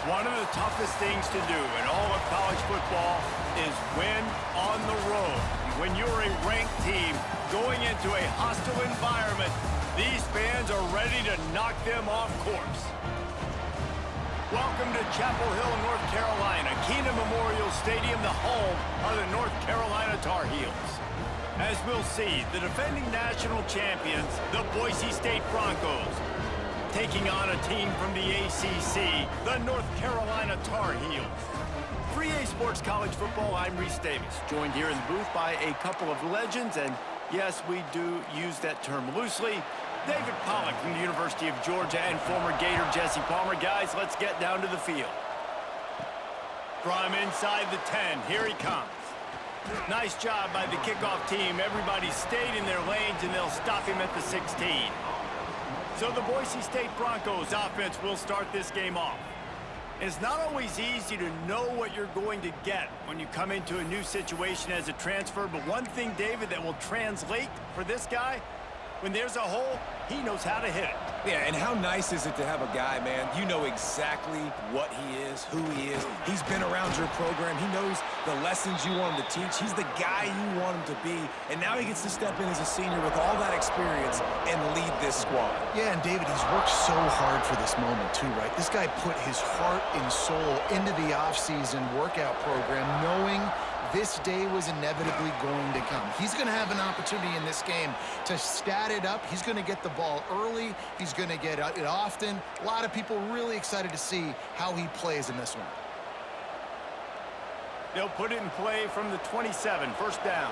One of the toughest things to do in all of college football is win on the road. When you're a ranked team going into a hostile environment, these fans are ready to knock them off course. Welcome to Chapel Hill, North Carolina, Keenan Memorial Stadium, the home of the North Carolina Tar Heels. As we'll see, the defending national champions, the Boise State Broncos, taking on a team from the ACC, the North Carolina Tar Heels. For EA Sports College Football, I'm Reese Davis, joined here in the booth by a couple of legends, and yes, we do use that term loosely. David Pollack from the University of Georgia and former Gator Jesse Palmer. Guys, let's get down to the field. From inside the 10, here he comes. Nice job by the kickoff team. Everybody stayed in their lanes, and they'll stop him at the 16. So the Boise State Broncos offense will start this game off. It's not always easy to know what you're going to get when you come into a new situation as a transfer, but one thing, David, that will translate for this guy, when there's a hole, he knows how to hit it. Yeah, and how nice is it to have a guy, man, you know exactly what he is, who he is. He's been around your program. He knows the lessons you want him to teach. He's the guy you want him to be. And now he gets to step in as a senior with all that experience and lead this squad. Yeah, and David, he's worked so hard for this moment too, right? This guy put his heart and soul into the offseason workout program, knowing this day was inevitably going to come. He's going to have an opportunity in this game to stat it up. He's going to get the ball early. He's going to get it often. A lot of people really excited to see how he plays in this one. They'll put it in play from the 27, first down.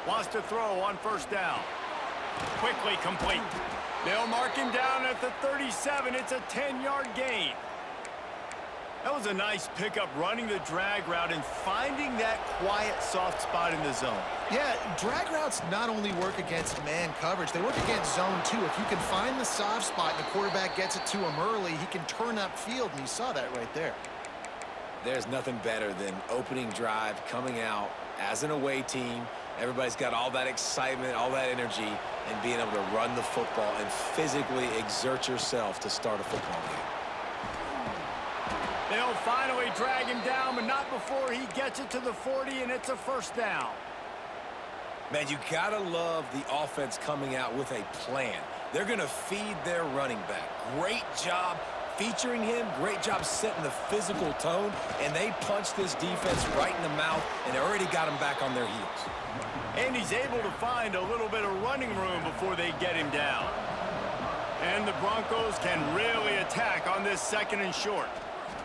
Wants to throw on first down. Quickly complete. They'll mark him down at the 37. It's a 10-yard gain. That was a nice pickup, running the drag route and finding that quiet, soft spot in the zone. Yeah, drag routes not only work against man coverage, they work against zone too. If you can find the soft spot and the quarterback gets it to him early, he can turn upfield, and you saw that right there. There's nothing better than opening drive, coming out as an away team. Everybody's got all that excitement, all that energy, and being able to run the football and physically exert yourself to start a football game. They'll finally drag him down, but not before he gets it to the 40, and it's a first down. Man, you gotta love the offense coming out with a plan. They're gonna feed their running back. Great job featuring him, great job setting the physical tone, and they punched this defense right in the mouth, and they already got him back on their heels. And he's able to find a little bit of running room before they get him down. And the Broncos can really attack on this second and short.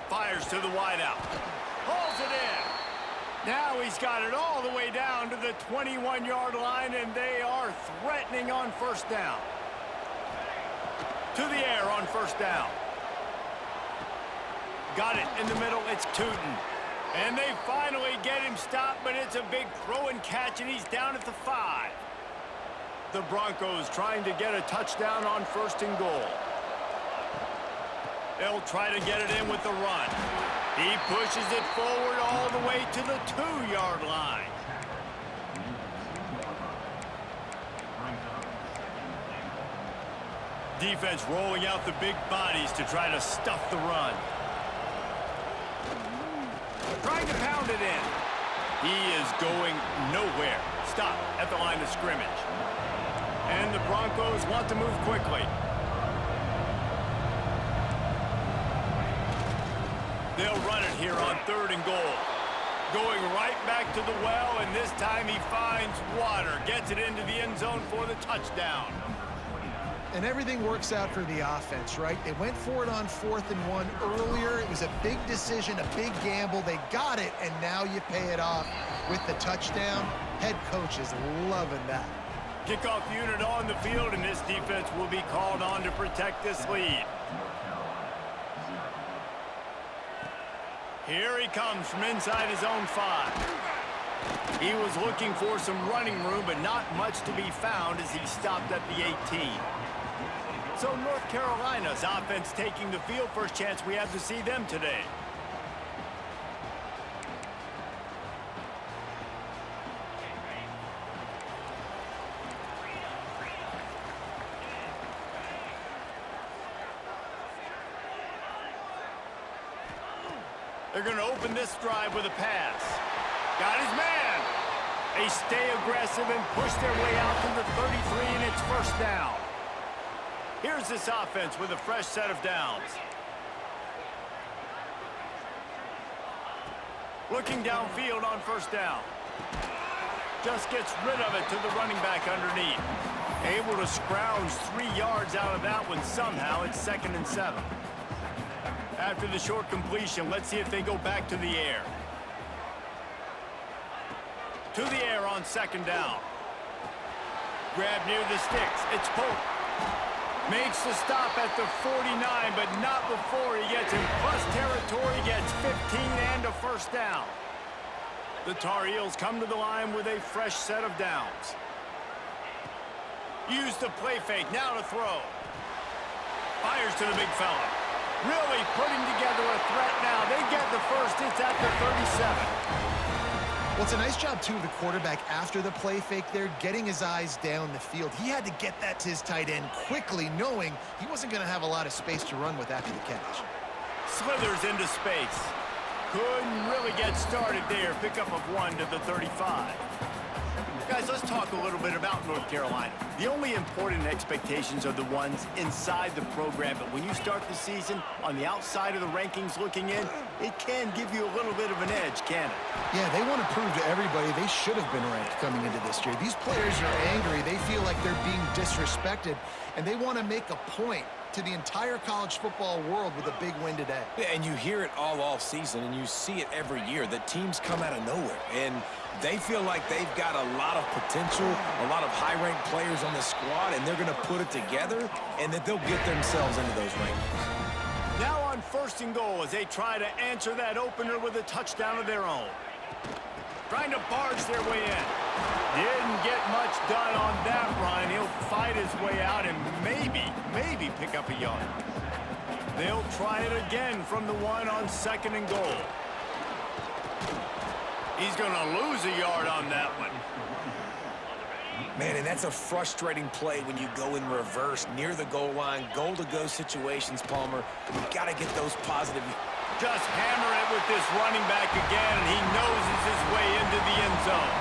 Fires to the wideout. Hauls it in. Now he's got it all the way down to the 21-yard line, and they are threatening on first down. To the air on first down. Got it in the middle. It's Tootin. And they finally get him stopped, but it's a big throw and catch, and he's down at the 5. The Broncos trying to get a touchdown on first and goal. They'll try to get it in with the run. He pushes it forward all the way to the 2-yard line. Defense rolling out the big bodies to try to stuff the run. Trying to pound it in. He is going nowhere. Stop at the line of scrimmage. And the Broncos want to move quickly. They'll run it here on third and goal. Going right back to the well, and this time he finds water. Gets it into the end zone for the touchdown. And everything works out for the offense, right? They went for it on 4th and 1 earlier. It was a big decision, a big gamble. They got it, and now you pay it off with the touchdown. Head coach is loving that. Kickoff unit on the field, and this defense will be called on to protect this lead. Here he comes from inside his own 5. He was looking for some running room, but not much to be found as he stopped at the 18. So North Carolina's offense taking the field. First chance we have to see them today. They're going to open this drive with a pass. Got his man. They stay aggressive and push their way out to the 33, and it's first down. Here's this offense with a fresh set of downs. Looking downfield on first down. Just gets rid of it to the running back underneath. Able to scrounge 3 yards out of that one somehow. It's 2nd and 7. After the short completion, let's see if they go back to the air. To the air on 2nd down. Grab near the sticks. It's Polk. Makes the stop at the 49, but not before he gets in plus territory, gets 15 and a first down. The Tar Heels come to the line with a fresh set of downs. Use the play fake, now to throw. Fires to the big fella. Really putting together a threat now. They get the first, it's at the 37. Well, it's a nice job, too, of the quarterback after the play fake there, getting his eyes down the field. He had to get that to his tight end quickly, knowing he wasn't going to have a lot of space to run with after the catch. Slithers into space. Couldn't really get started there. Pickup of 1 to the 35. Guys, let's talk a little bit about North Carolina. The only important expectations are the ones inside the program, but when you start the season on the outside of the rankings looking in, it can give you a little bit of an edge, can it? Yeah, they want to prove to everybody they should have been ranked coming into this year. These players are angry. They feel like they're being disrespected, and they want to make a point to the entire college football world with a big win today. Yeah, and you hear it all off season, and you see it every year. The teams come out of nowhere, and they feel like they've got a lot of potential, a lot of high-ranked players on the squad, and they're going to put it together, and that they'll get themselves into those rankings. Now on 1st and goal as they try to answer that opener with a touchdown of their own. Trying to barge their way in. Didn't get much done on that run. He'll fight his way out and maybe pick up a yard. They'll try it again from the 1 on 2nd and goal. He's going to lose a yard on that one. Man, and that's a frustrating play when you go in reverse near the goal line, goal-to-go situations, Palmer. You've got to get those positive. Just hammer it with this running back again, and he noses his way into the end zone.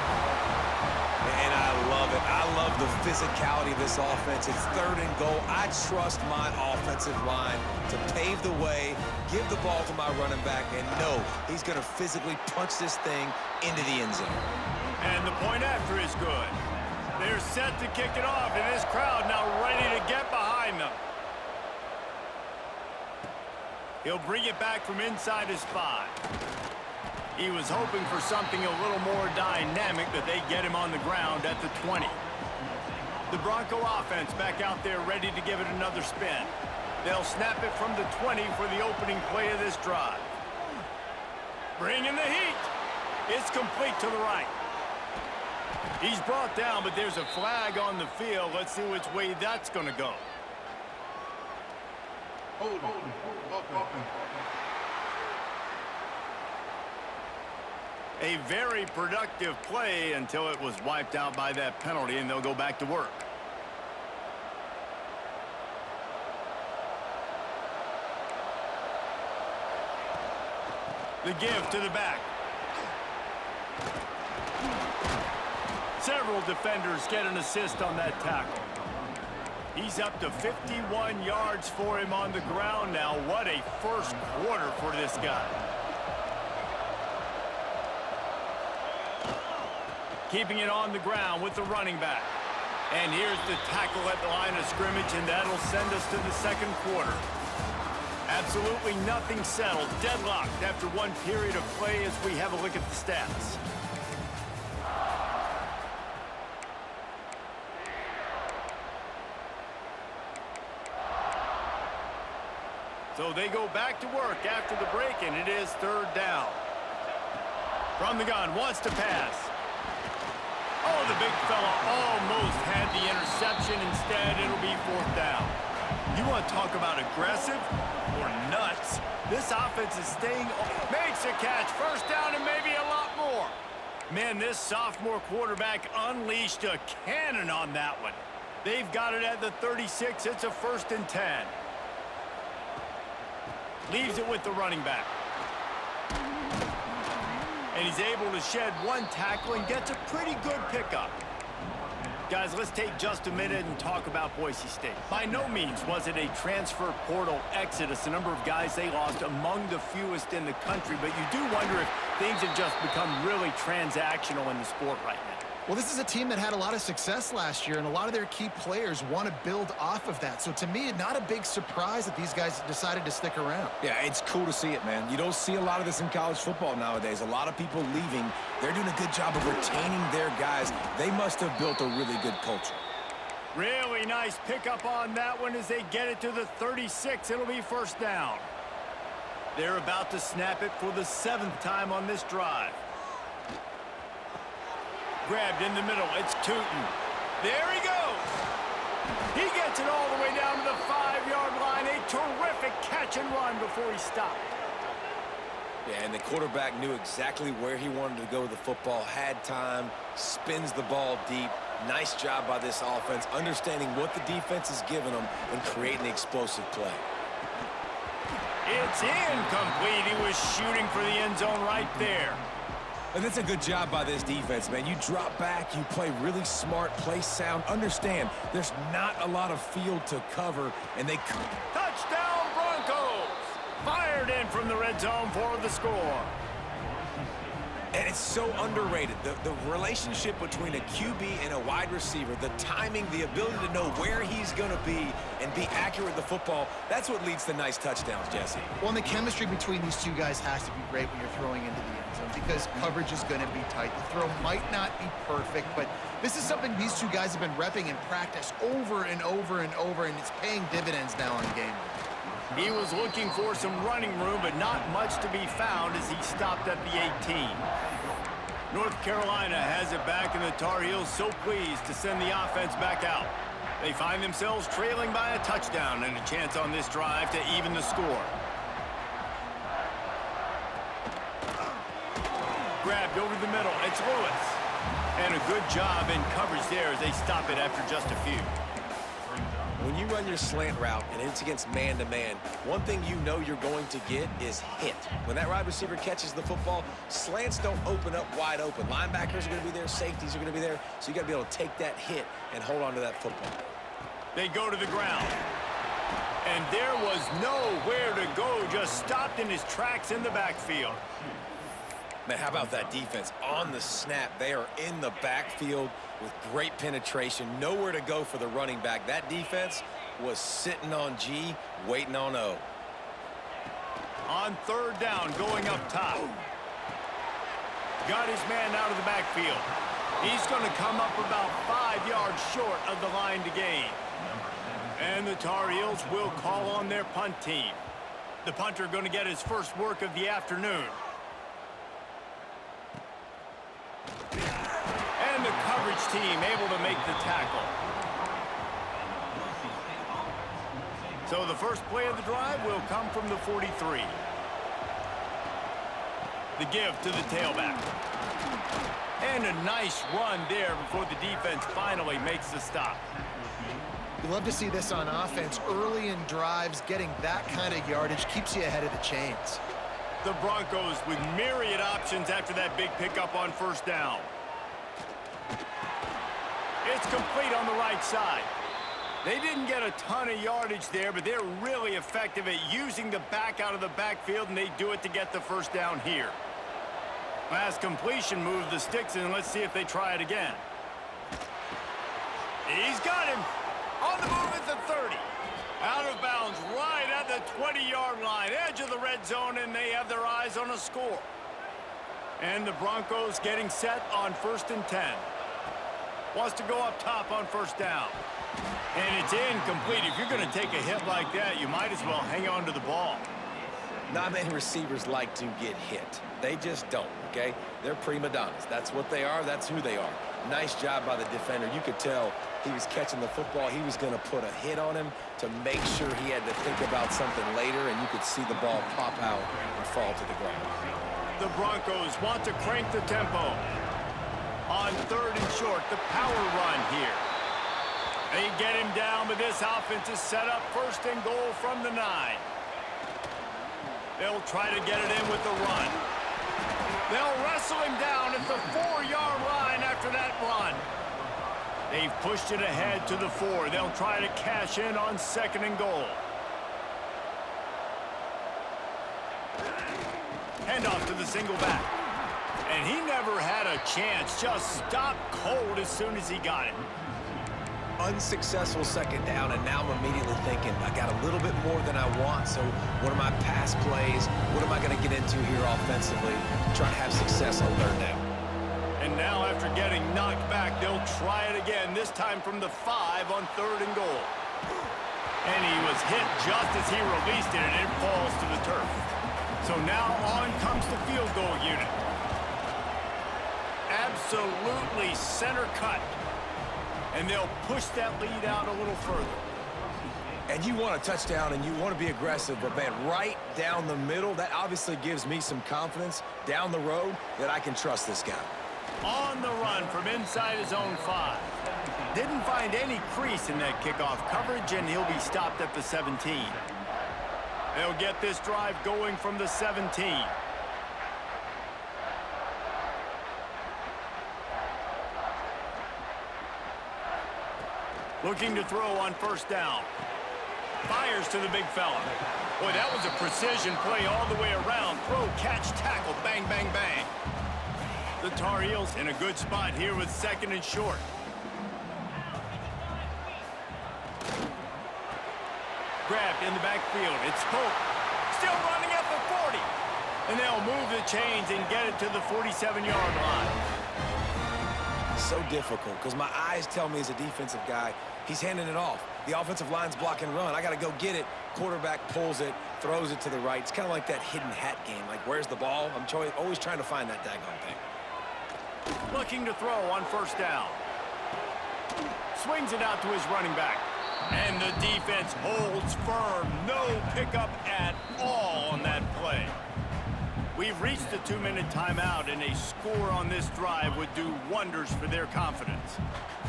And I love it. I love the physicality of this offense. It's 3rd and goal. I trust my offensive line to pave the way, give the ball to my running back, and know he's going to physically punch this thing into the end zone. And the point after is good. They're set to kick it off, and this crowd now ready to get behind them. He'll bring it back from inside his 5. He was hoping for something a little more dynamic, but they get him on the ground at the 20. The Bronco offense back out there ready to give it another spin. They'll snap it from the 20 for the opening play of this drive. Bringing the heat. It's complete to the right. He's brought down, but there's a flag on the field. Let's see which way that's going to go. A very productive play until it was wiped out by that penalty, and they'll go back to work. The give to the back. Several defenders get an assist on that tackle. He's up to 51 yards for him on the ground now. What a first quarter for this guy. Keeping it on the ground with the running back. And here's the tackle at the line of scrimmage, and that'll send us to the 2nd quarter. Absolutely nothing settled. Deadlocked after one period of play as we have a look at the stats. So they go back to work after the break, and it is 3rd down. From the gun, wants to pass. Oh, the big fella almost had the interception. Instead, it'll be 4th down. You want to talk about aggressive or nuts? This offense is staying, makes a catch, 1st down, and maybe a lot more. Man, this sophomore quarterback unleashed a cannon on that one. They've got it at the 36. It's a 1st and 10. Leaves it with the running back. And he's able to shed one tackle and gets a pretty good pickup. Guys, let's take just a minute and talk about Boise State. By no means was it a transfer portal exodus. The number of guys they lost among the fewest in the country, but you do wonder if things have just become really transactional in the sport right now. Well, this is a team that had a lot of success last year, and a lot of their key players want to build off of that. So to me, not a big surprise that these guys decided to stick around. Yeah, it's cool to see it, man. You don't see a lot of this in college football nowadays. A lot of people leaving. They're doing a good job of retaining their guys. They must have built a really good culture. Really nice pickup on that one as they get it to the 36. It'll be first down. They're about to snap it for the 7th time on this drive. Grabbed in the middle. It's Tootin. There he goes. He gets it all the way down to the 5-yard line. A terrific catch and run before he stopped. Yeah, and the quarterback knew exactly where he wanted to go with the football, had time, spins the ball deep. Nice job by this offense, understanding what the defense is giving them and creating the explosive play. It's incomplete. He was shooting for the end zone right there. And that's a good job by this defense, man. You drop back, you play really smart, play sound. Understand, there's not a lot of field to cover, and they... Touchdown, Broncos! Fired in from the red zone for the score. And it's so underrated. The relationship between a QB and a wide receiver, the timing, the ability to know where he's going to be and be accurate with the football, that's what leads to nice touchdowns, Jesse. Well, and the chemistry between these two guys has to be great when you're throwing into the end zone because coverage is going to be tight. The throw might not be perfect, but this is something these two guys have been repping in practice over and over and over, and it's paying dividends now on game day. He was looking for some running room, but not much to be found as he stopped at the 18. North Carolina has it back, and the Tar Heels so pleased to send the offense back out. They find themselves trailing by a touchdown and a chance on this drive to even the score. Grabbed over the middle. It's Lewis. And a good job in coverage there as they stop it after just a few. When you run your slant route and it's against man-to-man, one thing you know you're going to get is hit. When that wide receiver catches the football, slants don't open up wide open. Linebackers are going to be there, safeties are going to be there, so you got to be able to take that hit and hold on to that football. They go to the ground. And there was nowhere to go, just stopped in his tracks in the backfield. Man, how about that defense? On the snap, they are in the backfield with great penetration, nowhere to go for the running back. That defense was sitting on G, waiting on O. On 3rd down, going up top. Got his man out of the backfield. He's going to come up about 5 yards short of the line to gain. And the Tar Heels will call on their punt team. The punter going to get his first work of the afternoon. And the coverage team able to make the tackle. So the first play of the drive will come from the 43. The give to the tailback. And a nice run there before the defense finally makes the stop. You love to see this on offense. Early in drives, getting that kind of yardage keeps you ahead of the chains. The Broncos with myriad options after that big pickup on 1st down. It's complete on the right side. They didn't get a ton of yardage there, but they're really effective at using the back out of the backfield, and they do it to get the 1st down here. Last completion moved the sticks in. Let's see if they try it again. He's got him. On the move at the 30. Out of bounds right at the 20-yard line. Edge of the red zone, and they have their eyes on a score. And the Broncos getting set on 1st and 10. Wants to go up top on 1st down. And it's incomplete. If you're going to take a hit like that, you might as well hang on to the ball. Not many receivers like to get hit. They just don't, okay? They're prima donnas. That's what they are. That's who they are. Nice job by the defender. You could tell he was catching the football. He was going to put a hit on him to make sure he had to think about something later, and you could see the ball pop out and fall to the ground. The Broncos want to crank the tempo. On 3rd and short, the power run here. They get him down, but this offense is set up 1st and goal from the 9. They'll try to get it in with the run. They'll wrestle him down at the 4-yard line after that run. They've pushed it ahead to the 4. They'll try to cash in on 2nd and goal. Handoff to the single back. And he never had a chance. Just stopped cold as soon as he got it. Unsuccessful 2nd down, and now I'm immediately thinking, I got a little bit more than I want, so what are my pass plays? What am I going to get into here offensively to try to have success on 3rd down? And now after getting knocked back, they'll try it again, this time from the 5 on 3rd and goal. And he was hit just as he released it, and it falls to the turf. So now on comes the field goal unit. Absolutely center cut. And they'll push that lead out a little further. And you want a touchdown and you want to be aggressive, but man, right down the middle, that obviously gives me some confidence down the road that I can trust this guy. On the run from inside his own 5. Didn't find any crease in that kickoff coverage, and he'll be stopped at the 17. They'll get this drive going from the 17. Looking to throw on 1st down. Fires to the big fella. Boy, that was a precision play all the way around. Throw, catch, tackle, bang, bang, bang. The Tar Heels in a good spot here with 2nd and short. Grabbed in the backfield. It's Pope. Still running at the 40. And they'll move the chains and get it to the 47-yard line. So difficult because my eyes tell me as a defensive guy, he's handing it off. The offensive line's block and run. I got to go get it. Quarterback pulls it, throws it to the right. It's kind of like that hidden hat game. Like, where's the ball? I'm always trying to find that daggone thing. Looking to throw on 1st down. Swings it out to his running back. And the defense holds firm. No pickup at all on that play. We've reached the 2-minute timeout, and a score on this drive would do wonders for their confidence.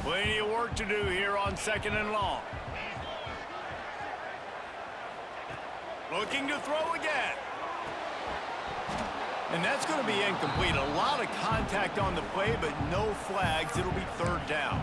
Plenty of work to do here on 2nd and long. Looking to throw again. And that's going to be incomplete. A lot of contact on the play, but no flags. It'll be 3rd down.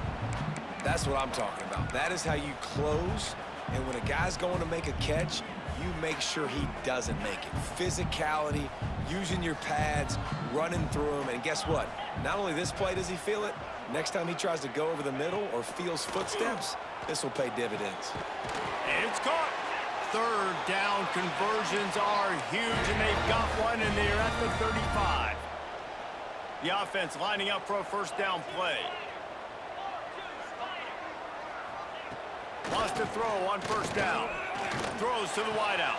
That's what I'm talking about. That is how you close, and when a guy's going to make a catch, you make sure he doesn't make it. Physicality, using your pads, running through them, and guess what? Not only this play does he feel it, next time he tries to go over the middle or feels footsteps, this will pay dividends. It's caught. 3rd down conversions are huge, and they've got one, and they're at the 35. The offense lining up for a 1st down play. Lost a throw on 1st down. Throws to the wideout.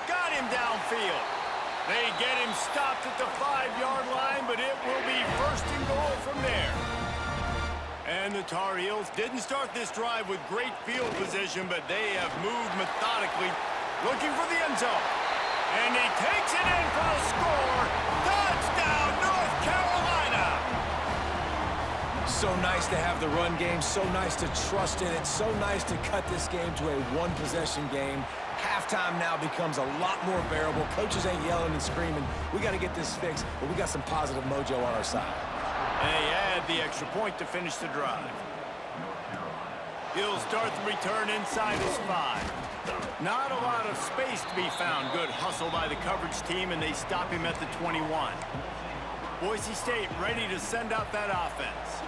Got him downfield. They get him stopped at the 5-yard line, but it will be 1st and goal from there. And the Tar Heels didn't start this drive with great field position, but they have moved methodically, looking for the end zone. And he takes it in for the score. Touchdown, North Carolina! So nice to have the run game, so nice to trust in it, so nice to cut this game to a 1-possession game. Halftime now becomes a lot more bearable. Coaches ain't yelling and screaming. We got to get this fixed, but we got some positive mojo on our side. And they add the extra point to finish the drive. He'll start the return inside his 5. Not a lot of space to be found. Good hustle by the coverage team, and they stop him at the 21. Boise State ready to send out that offense.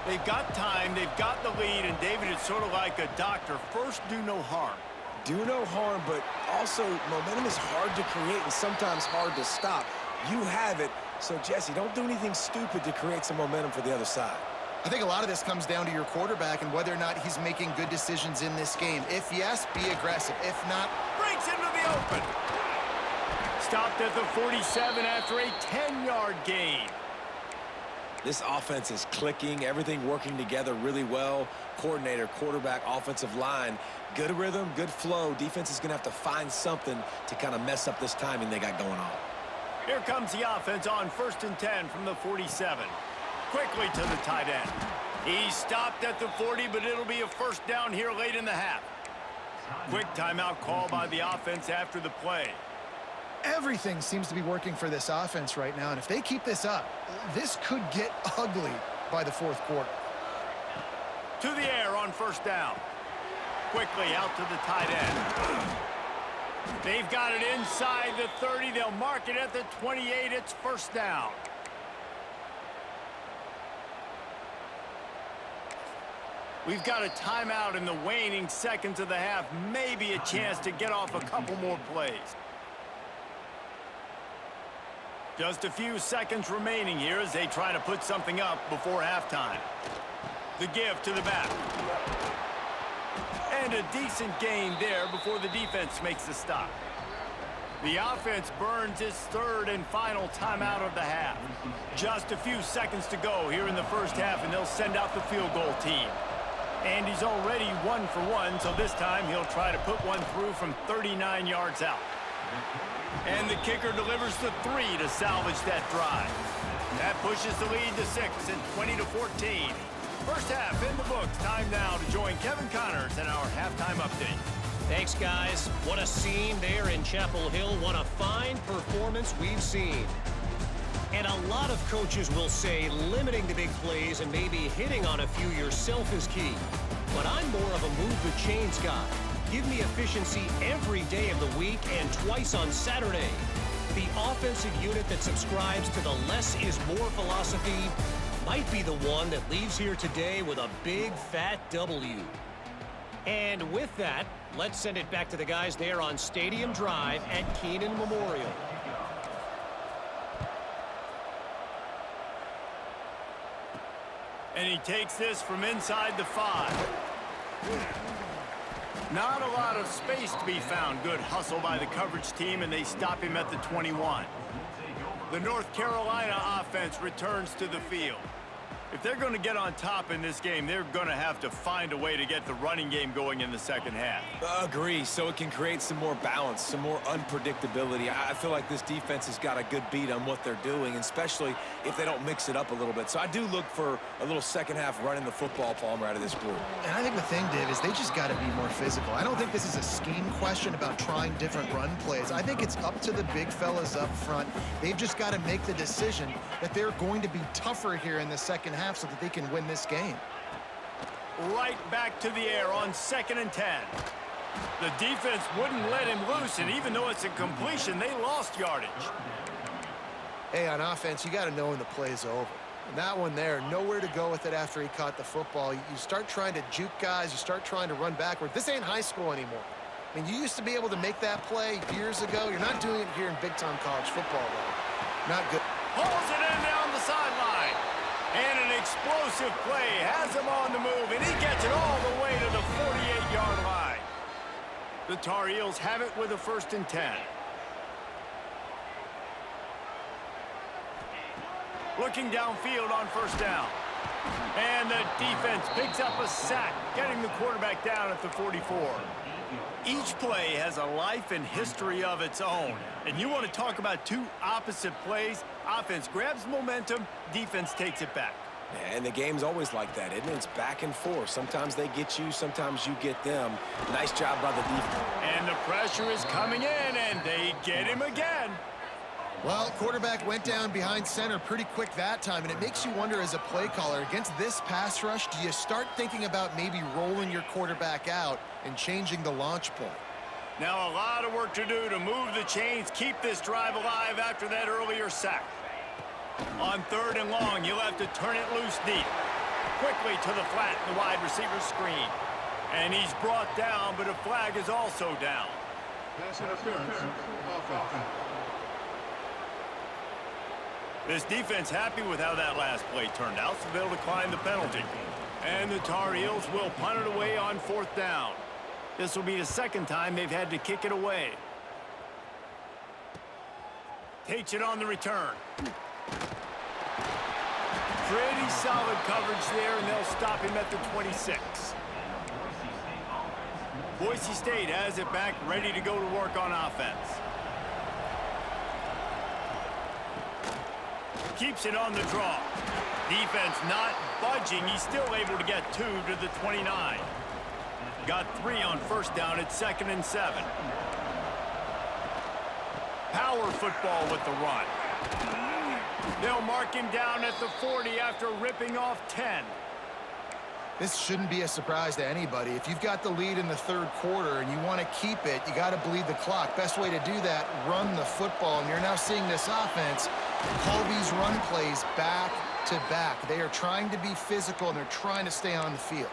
They've got time, they've got the lead, and David, it's sort of like a doctor. First, do no harm. Do no harm, but also momentum is hard to create and sometimes hard to stop. You have it, so Jesse, don't do anything stupid to create some momentum for the other side. I think a lot of this comes down to your quarterback and whether or not he's making good decisions in this game. If yes, be aggressive. If not, breaks into the open. Stopped at the 47 after a 10-yard gain. This offense is clicking, everything working together really well. Coordinator, quarterback, offensive line, good rhythm, good flow. Defense is going to have to find something to kind of mess up this timing they got going on. Here comes the offense on 1st and 10 from the 47. Quickly to the tight end. He stopped at the 40, but it'll be a 1st down here late in the half. Quick timeout call by the offense after the play. Everything seems to be working for this offense right now, and if they keep this up, this could get ugly by the fourth quarter. To the air on first down. Quickly out to the tight end. They've got it inside the 30. They'll mark it at the 28. It's first down. We've got a timeout in the waning seconds of the half. Maybe a chance to get off a couple more plays. Just a few seconds remaining here as they try to put something up before halftime. The give to the back. And a decent gain there before the defense makes the stop. The offense burns its third and final timeout of the half. Just a few seconds to go here in the first half, and they'll send out the field goal team. And he's already 1 for 1, so this time he'll try to put one through from 39 yards out. And the kicker delivers the 3 to salvage that drive. That pushes the lead to 6 and 20-14. First half in the books. Time now to join Kevin Connors in our halftime update. Thanks, guys. What a scene there in Chapel Hill. What a fine performance we've seen. And a lot of coaches will say limiting the big plays and maybe hitting on a few yourself is key. But I'm more of a move the chains guy. Give me efficiency every day of the week and twice on Saturday. The offensive unit that subscribes to the less is more philosophy might be the one that leaves here today with a big fat W. And with that, let's send it back to the guys there on Stadium Drive at Keenan Memorial. And he takes this from inside the 5. Not a lot of space to be found. Good hustle by the coverage team, and they stop him at the 21. The North Carolina offense returns to the field. If they're going to get on top in this game, they're going to have to find a way to get the running game going in the second half. Agree, so it can create some more balance, some more unpredictability. I feel like this defense has got a good beat on what they're doing, especially if they don't mix it up a little bit. So I do look for a little second half running the football Palmer out of this group. And I think the thing, Dave, is they just got to be more physical. I don't think this is a scheme question about trying different run plays. I think it's up to the big fellas up front. They've just got to make the decision that they're going to be tougher here in the second half so that they can win this game. Right back to the air on 2nd and 10. The defense wouldn't let him loose, and even though it's a completion, they lost yardage. Hey, on offense, you got to know when the play's over. And that one there, nowhere to go with it after he caught the football. You start trying to juke guys. You start trying to run backward. This ain't high school anymore. I mean, you used to be able to make that play years ago. You're not doing it here in big-time college football, though. Not good. Pulls it in down the sideline. And an explosive play has him on the move, and he gets it all the way to the 48-yard line. The Tar Heels have it with a 1st and 10. Looking downfield on first down. And the defense picks up a sack, getting the quarterback down at the 44. Each play has a life and history of its own. And you want to talk about two opposite plays. Offense grabs momentum, defense takes it back. And the game's always like that, isn't it? It's back and forth. Sometimes they get you, sometimes you get them. Nice job by the defense. And the pressure is coming in, and they get him again. Well, quarterback went down behind center pretty quick that time, and it makes you wonder as a play caller, against this pass rush, do you start thinking about maybe rolling your quarterback out and changing the launch point? Now a lot of work to do to move the chains, keep this drive alive after that earlier sack. On 3rd and long, you'll have to turn it loose deep. Quickly to the flat, the wide receiver screen. And he's brought down, but a flag is also down. Pass interference, offense. This defense happy with how that last play turned out, so they'll decline the penalty. And the Tar Heels will punt it away on 4th down. This will be the 2nd time they've had to kick it away. Takes it on the return. Pretty solid coverage there, and they'll stop him at the 26. Boise State has it back, ready to go to work on offense. Keeps it on the draw. Defense not budging. He's still able to get 2 to the 29. Got 3 on 1st down at 2nd and 7. Power football with the run. They'll mark him down at the 40 after ripping off 10. This shouldn't be a surprise to anybody. If you've got the lead in the third quarter and you want to keep it, you got to bleed the clock. Best way to do that, run the football. And you're now seeing this offense call these run plays back to back. They are trying to be physical, and they're trying to stay on the field.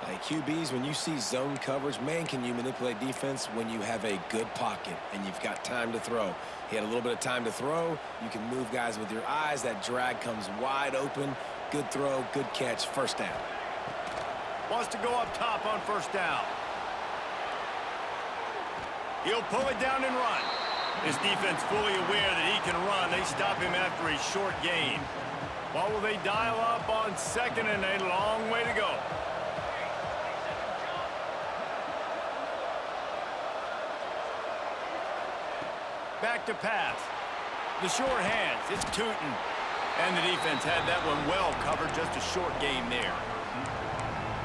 Like QBs, when you see zone coverage, man, can you manipulate defense when you have a good pocket and you've got time to throw. He had a little bit of time to throw. You can move guys with your eyes. That drag comes wide open. Good throw, good catch, first down. Wants to go up top on first down. He'll pull it down and run. His defense fully aware that he can run. They stop him after a short gain. What will they dial up on second and a long way to go? Back to pass. The short hands. It's Tootin. And the defense had that one well covered. Just a short game there.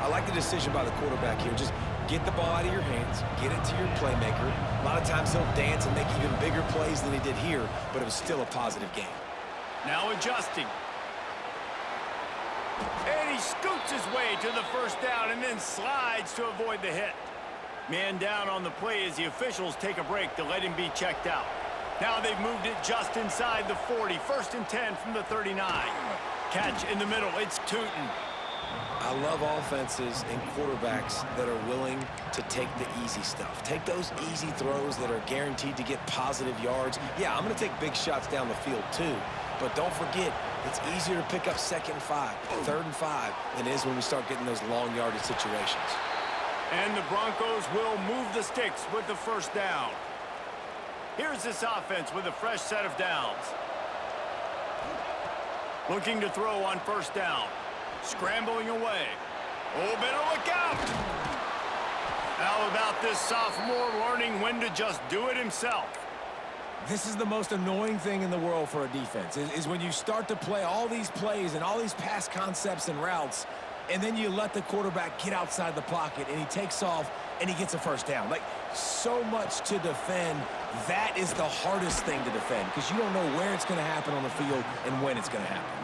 I like the decision by the quarterback here. Just get the ball out of your hands. Get it to your playmaker. A lot of times he'll dance and make even bigger plays than he did here, but it was still a positive game. Now adjusting. And he scoots his way to the first down and then slides to avoid the hit. Man down on the play as the officials take a break to let him be checked out. Now they've moved it just inside the 40. First and 10 from the 39. Catch in the middle. It's Tootin. I love offenses and quarterbacks that are willing to take the easy stuff. Take those easy throws that are guaranteed to get positive yards. Yeah, I'm going to take big shots down the field too. But don't forget, it's easier to pick up second and 5, third and 5 than it is when we start getting those long yardage situations. And the Broncos will move the sticks with the first down. Here's this offense with a fresh set of downs. Looking to throw on first down. Scrambling away. Oh, better look out! How about this sophomore learning when to just do it himself? This is the most annoying thing in the world for a defense, is when you start to play all these plays and all these pass concepts and routes, and then you let the quarterback get outside the pocket, and he takes off, and he gets a first down. Like, so much to defend. That is the hardest thing to defend, because you don't know where it's going to happen on the field and when it's going to happen.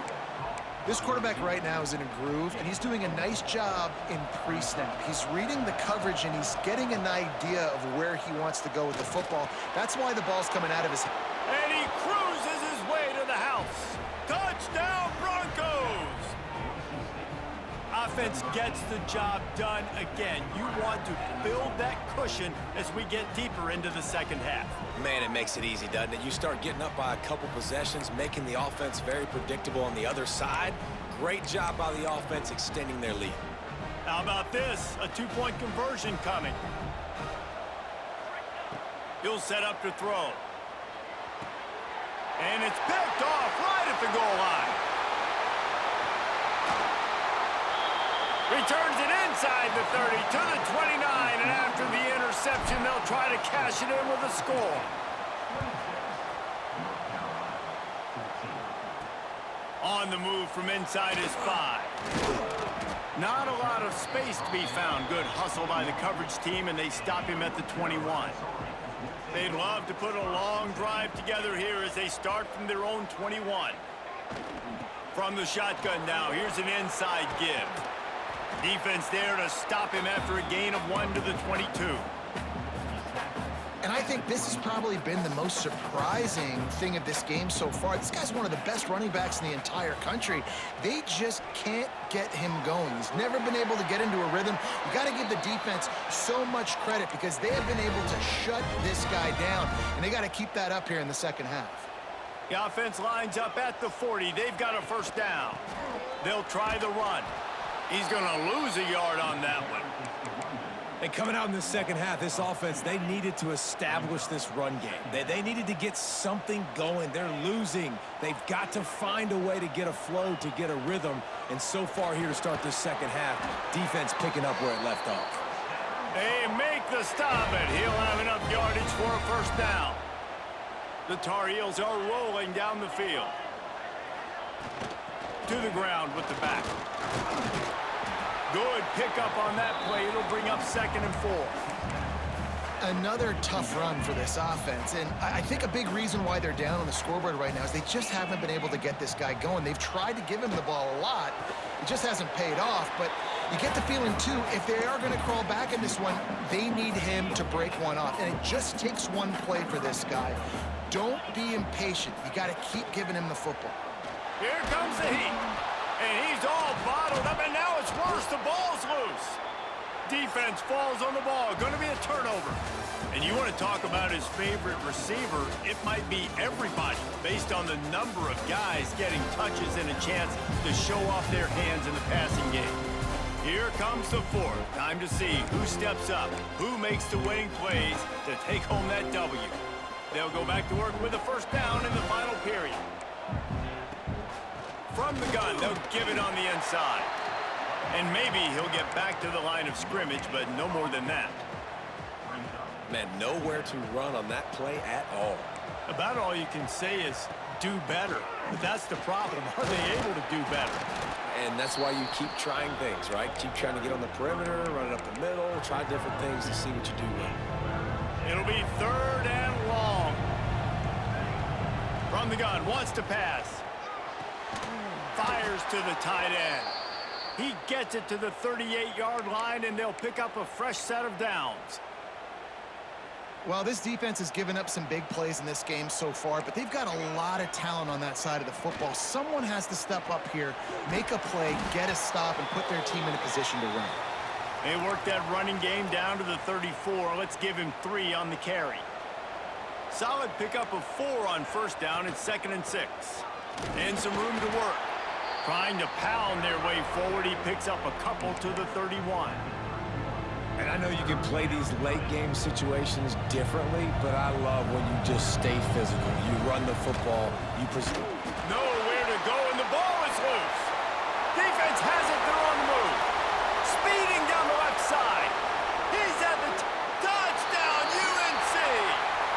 This quarterback right now is in a groove, and he's doing a nice job in pre-snap. He's reading the coverage, and he's getting an idea of where he wants to go with the football. That's why the ball's coming out of his hand. And he cruises his way to the house. Touchdown, Broncos! Offense gets the job done again. You want to build that cushion as we get deeper into the second half. Man, it makes it easy, doesn't it? You start getting up by a couple possessions, making the offense very predictable on the other side. Great job by the offense extending their lead. How about this? A two-point conversion coming. He'll set up to throw. And it's picked off right at the goal line. Returns it inside the 30 to the 29, and after the interception, they'll try to cash it in with a score. On the move from inside is 5. Not a lot of space to be found. Good hustle by the coverage team, and they stop him at the 21. They'd love to put a long drive together here as they start from their own 21. From the shotgun now, here's an inside give. Defense there to stop him after a gain of 1 to the 22. And I think this has probably been the most surprising thing of this game so far. This guy's one of the best running backs in the entire country. They just can't get him going. He's never been able to get into a rhythm. You got to give the defense so much credit because they have been able to shut this guy down, and they got to keep that up here in the second half. The offense lines up at the 40. They've got a first down. They'll try the run. He's going to lose a yard on that one. And coming out in the second half, this offense, they needed to establish this run game. They needed to get something going. They're losing. They've got to find a way to get a flow, to get a rhythm. And so far here to start this second half, defense picking up where it left off. They make the stop, and he'll have enough yardage for a first down. The Tar Heels are rolling down the field. To the ground with the back. Good pickup on that play. It'll bring up 2nd and 4. another tough run for this offense, and I think a big reason why they're down on the scoreboard right now is they just haven't been able to get this guy going. They've tried to give him the ball a lot. It just hasn't paid off, but you get the feeling, too, if they are going to crawl back in this one, they need him to break one off, and it just takes one play for this guy. Don't be impatient. You got to keep giving him the football. Here comes the heat, and he's all bottled up, and now it's worse. The ball's loose. Defense falls on the ball. Going to be a turnover. And you want to talk about his favorite receiver, it might be everybody based on the number of guys getting touches and a chance to show off their hands in the passing game. Here comes the fourth. Time to see who steps up, who makes the winning plays to take home that W. They'll go back to work with a first down in the final period. From the gun, they'll give it on the inside. And maybe he'll get back to the line of scrimmage, but no more than that. Man, nowhere to run on that play at all. About all you can say is do better. But that's the problem. Are they able to do better? And that's why you keep trying things, right? Keep trying to get on the perimeter, run it up the middle, try different things to see what you do well. It'll be 3rd and long. From the gun, wants to pass. Fires to the tight end. He gets it to the 38-yard line, and they'll pick up a fresh set of downs. Well, this defense has given up some big plays in this game so far, but they've got a lot of talent on that side of the football. Someone has to step up here, make a play, get a stop, and put their team in a position to run. They work that running game down to the 34. Let's give him 3 on the carry. Solid pickup of 4 on first down. It's 2nd and 6. And some room to work. Trying to pound their way forward. He picks up a couple to the 31. And I know you can play these late game situations differently, but I love when you just stay physical. You run the football, you pursue. Nowhere to go, and the ball is loose. Defense has it, they're on the move. Speeding down the left side. He's at the touchdown, UNC.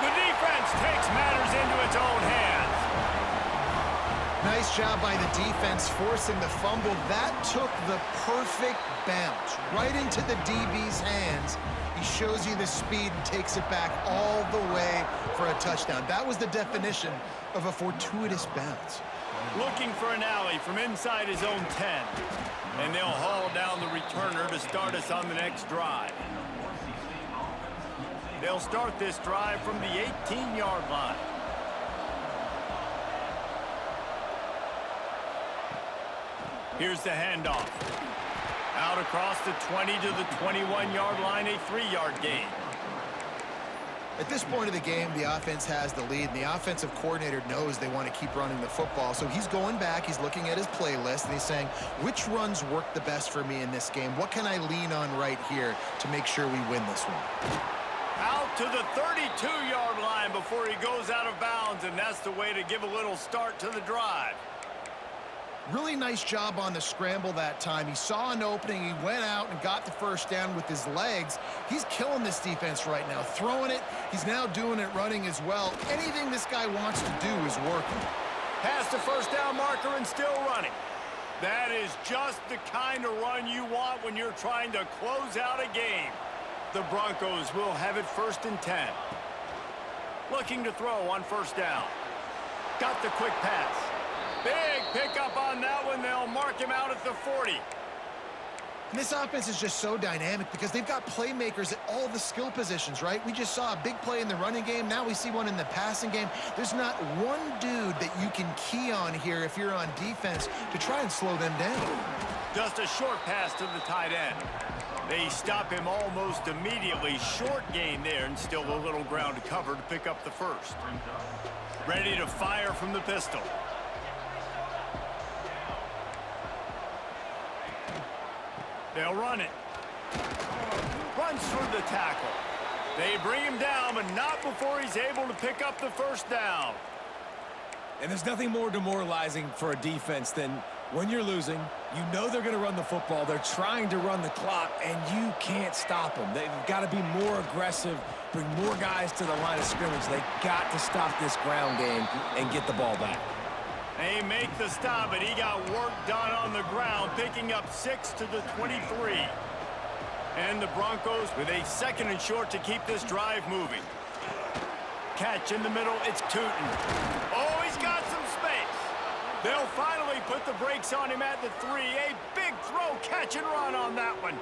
The defense takes matters into its own hands. Nice job by the defense forcing the fumble. That took the perfect bounce right into the DB's hands. He shows you the speed and takes it back all the way for a touchdown. That was the definition of a fortuitous bounce. Looking for an alley from inside his own 10. And they'll haul down the returner to start us on the next drive. They'll start this drive from the 18-yard line. Here's the handoff. Out across the 20 to the 21-yard line, a 3-yard gain. At this point of the game, the offense has the lead, and the offensive coordinator knows they want to keep running the football. So he's going back, he's looking at his playlist, and he's saying, which runs work the best for me in this game? What can I lean on right here to make sure we win this one? Out to the 32-yard line before he goes out of bounds, and that's the way to give a little start to the drive. Really nice job on the scramble that time. He saw an opening. He went out and got the first down with his legs. He's killing this defense right now. Throwing it. He's now doing it running as well. Anything this guy wants to do is working. Past the first down marker and still running. That is just the kind of run you want when you're trying to close out a game. The Broncos will have it 1st and 10. Looking to throw on first down. Got the quick pass. Big pickup on that one. They'll mark him out at the 40. And this offense is just so dynamic because they've got playmakers at all the skill positions, right? We just saw a big play in the running game. Now we see one in the passing game. There's not one dude that you can key on here if you're on defense to try and slow them down. Just a short pass to the tight end. They stop him almost immediately. Short gain there, and still a little ground to cover to pick up the first. Ready to fire from the pistol. They'll run it. Runs through the tackle. They bring him down, but not before he's able to pick up the first down. And there's nothing more demoralizing for a defense than when you're losing, you know they're going to run the football. They're trying to run the clock, and you can't stop them. They've got to be more aggressive, bring more guys to the line of scrimmage. They've got to stop this ground game and get the ball back. They make the stop, but he got work done on the ground, picking up 6 to the 23. And the Broncos with a 2nd and short to keep this drive moving. Catch in the middle, it's Tootin. Oh, he's got some space. They'll finally put the brakes on him at the 3. A big throw, catch and run on that one.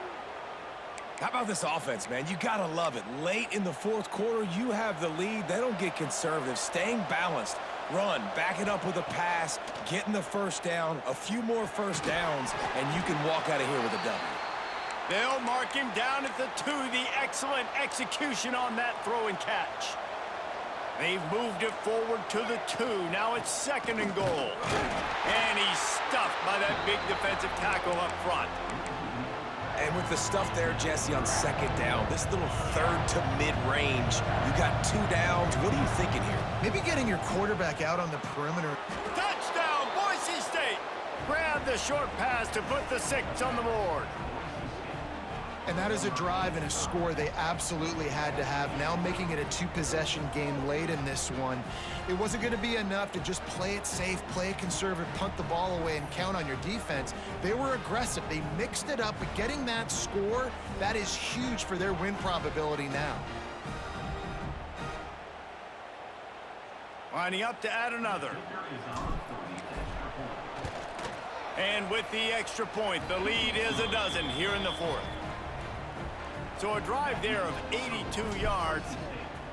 How about this offense, man? You got to love it. Late in the 4th quarter, you have the lead. They don't get conservative. Staying balanced. Run, back it up with a pass, getting the first down, a few more first downs, and you can walk out of here with a W. They'll mark him down at the 2. The excellent execution on that throw and catch. They've moved it forward to the 2. Now it's 2nd and goal. And he's stuffed by that big defensive tackle up front. And with the stuff there, Jesse, on 2nd down, this little 3rd to mid-range, you got 2 downs. What are you thinking here? Maybe getting your quarterback out on the perimeter. Touchdown, Boise State! Grab the short pass to put the 6 on the board. And that is a drive and a score they absolutely had to have. Now making it a 2-possession game late in this one. It wasn't going to be enough to just play it safe, play it conservative, punt the ball away, and count on your defense. They were aggressive. They mixed it up, but getting that score, that is huge for their win probability now. Lining up to add another. And with the extra point, the lead is a dozen here in the 4th. So a drive there of 82 yards,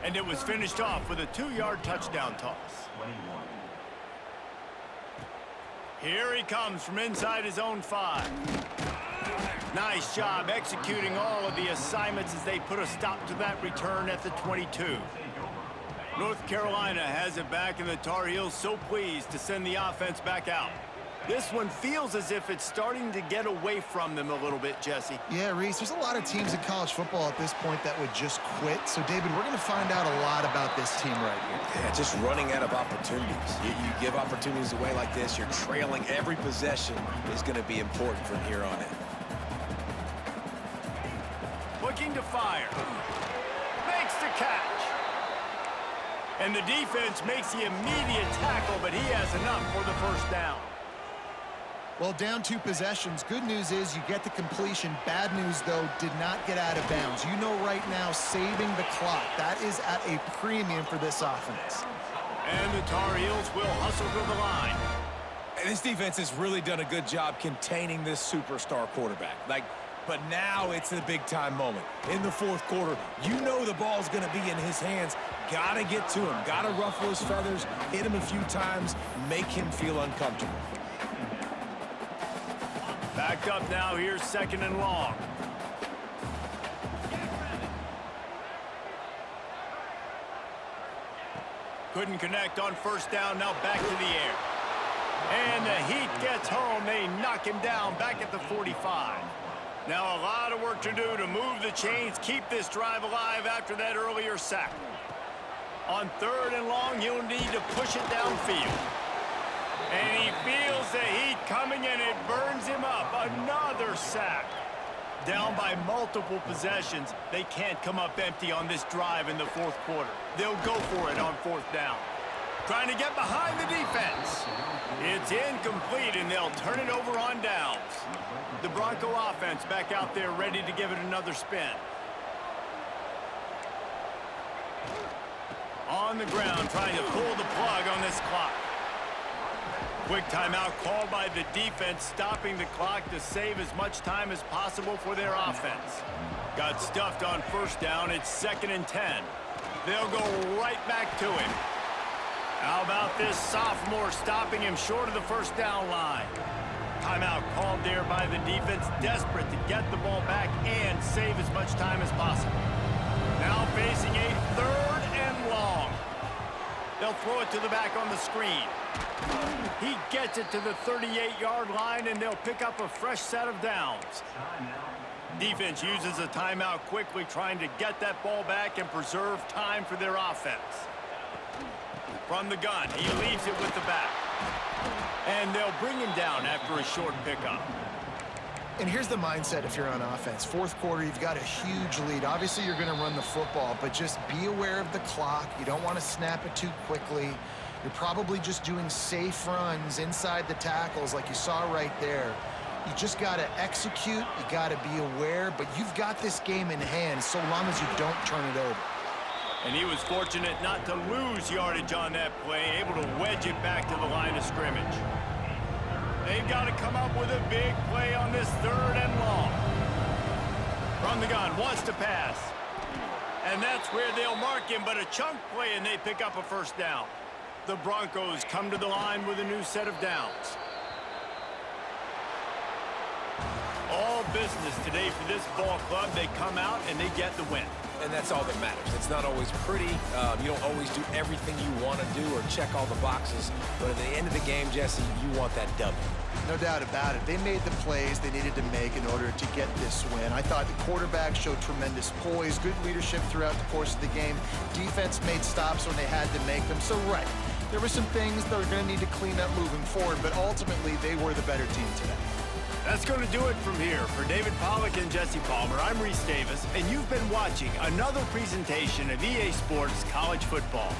and it was finished off with a 2-yard touchdown toss. Here he comes from inside his own 5. Nice job executing all of the assignments as they put a stop to that return at the 22. North Carolina has it back, and the Tar Heels so pleased to send the offense back out. This one feels as if it's starting to get away from them a little bit, Jesse. Yeah, Reese, there's a lot of teams in college football at this point that would just quit. So, David, we're going to find out a lot about this team right here. Yeah, just running out of opportunities. You give opportunities away like this, you're trailing. Every possession is going to be important from here on in. Looking to fire. Makes the catch. And the defense makes the immediate tackle, but he has enough for the first down. Well, down 2 possessions. Good news is you get the completion. Bad news, though, did not get out of bounds. You know right now, saving the clock. That is at a premium for this offense. And the Tar Heels will hustle to the line. And this defense has really done a good job containing this superstar quarterback. But now it's the big-time moment. In the 4th quarter, you know the ball's going to be in his hands. Got to get to him. Got to ruffle his feathers, hit him a few times, make him feel uncomfortable. Backed up now, here's 2nd and long. Couldn't connect on first down, now back to the air. And the Heat gets home, they knock him down back at the 45. Now a lot of work to do to move the chains, keep this drive alive after that earlier sack. On 3rd and long, he'll need to push it downfield. And he feels the heat coming, and it burns him up. Another sack. Down by multiple possessions. They can't come up empty on this drive in the 4th quarter. They'll go for it on 4th down. Trying to get behind the defense. It's incomplete, and they'll turn it over on downs. The Bronco offense back out there ready to give it another spin. On the ground, trying to pull the plug on this clock. Quick timeout called by the defense, stopping the clock to save as much time as possible for their offense. Got stuffed on first down. It's 2nd and 10. They'll go right back to him. How about this sophomore stopping him short of the first down line? Timeout called there by the defense, desperate to get the ball back and save as much time as possible. Now facing a 3rd and long. They'll throw it to the back on the screen. He gets it to the 38-yard line, and they'll pick up a fresh set of downs. Defense uses a timeout quickly, trying to get that ball back and preserve time for their offense. From the gun, he leaves it with the back. And they'll bring him down after a short pickup. And here's the mindset if you're on offense. 4th quarter, you've got a huge lead. Obviously, you're going to run the football, but just be aware of the clock. You don't want to snap it too quickly. You're probably just doing safe runs inside the tackles like you saw right there. You just got to execute. You got to be aware. But you've got this game in hand so long as you don't turn it over. And he was fortunate not to lose yardage on that play, able to wedge it back to the line of scrimmage. They've got to come up with a big play on this 3rd and long. From the gun, wants to pass. And that's where they'll mark him, but a chunk play, and they pick up a 1st down. The Broncos come to the line with a new set of downs. All business today for this ball club. They come out and they get the win. And that's all that matters. It's not always pretty. You don't always do everything you want to do or check all the boxes. But at the end of the game, Jesse, you want that W. No doubt about it. They made the plays they needed to make in order to get this win. I thought the quarterback showed tremendous poise, good leadership throughout the course of the game. Defense made stops when they had to make them. So, right, there were some things that were going to need to clean up moving forward, but ultimately they were the better team today. That's going to do it from here. For David Pollack and Jesse Palmer, I'm Reese Davis, and you've been watching another presentation of EA Sports College Football.